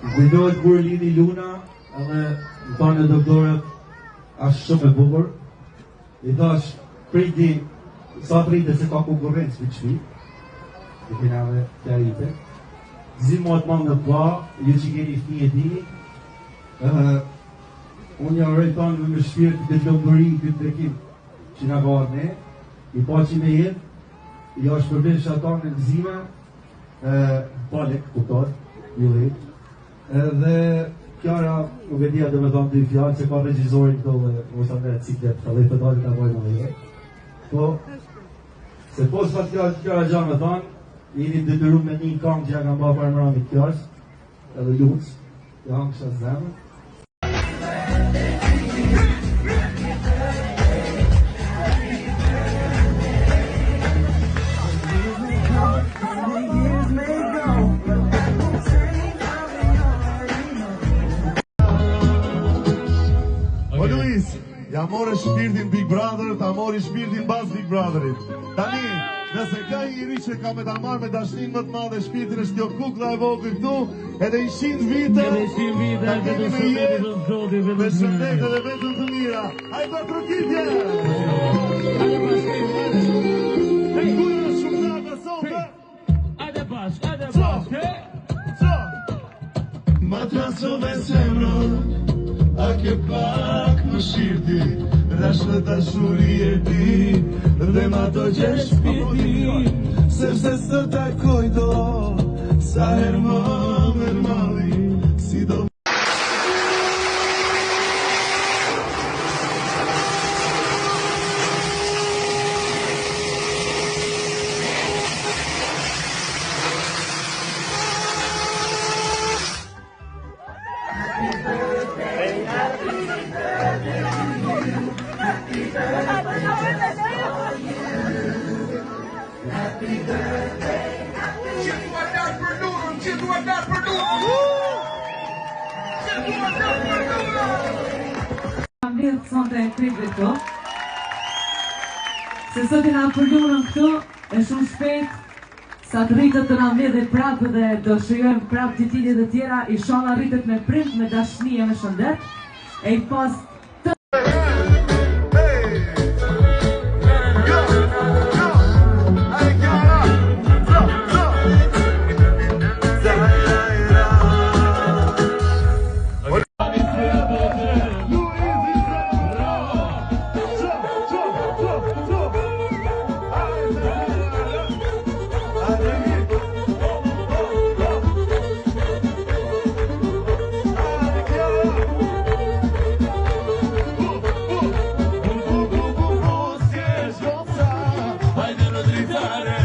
Kujtohet kur lini Luna, edhe më thonë e doktorët, ashtë shumë e bukur. I thash, priti, sa prite se ka konkurrencë për qëpi, i kinave të arite. Zinë më atë mamë në pa, ju që keni fni e dini, unë ja orëj thonë me shpirë këtë lëmbëri, këtë drekim që nga ka arë ne, i pa që me jetë, i është përbën që ata në nëzime, palek, kuptar, ju dhe. Dhe Kjara, nuk e dhja dhe me thonë 2 fjallë, që ka regjizorin këto dhe mos të mërë ciklet, të dhe i pëtalit të vojnë më dhe. Po, se po së fatë Kjara gja me thonë, jeni detyru me një kam që ja kam ba për mëramit Kjarës, edhe Lunës, janë kësha zemë. Ja more shpirtin Big Brother, ta mori shpirtin bas Big Brotherit. Tani, nëse ka i njëri që ka me ta marrë me dashnin më të madhe shpirtin është kjo kukla e vogël këtu, edhe i 100 vite, ta kemi me jetë, me shëndet edhe vetën të mira. Hajde për trukitje! E kujë në shumënata sote! Hajde bashk, Ma trasove semrën, a ke pak më shirti, rash në dashuri e ti, dhe ma do gjesh piti, sepse së takoj do, sa her më mërmali, si do. Se sot i nga përdurën këtu, e shumë shpejt, sa të rritët të nga mledhe prapë dhe do shujojmë prapë titili dhe tjera, i shala rritët me prind, me dashni e me shëndet, e i pas të... Hajde në dritare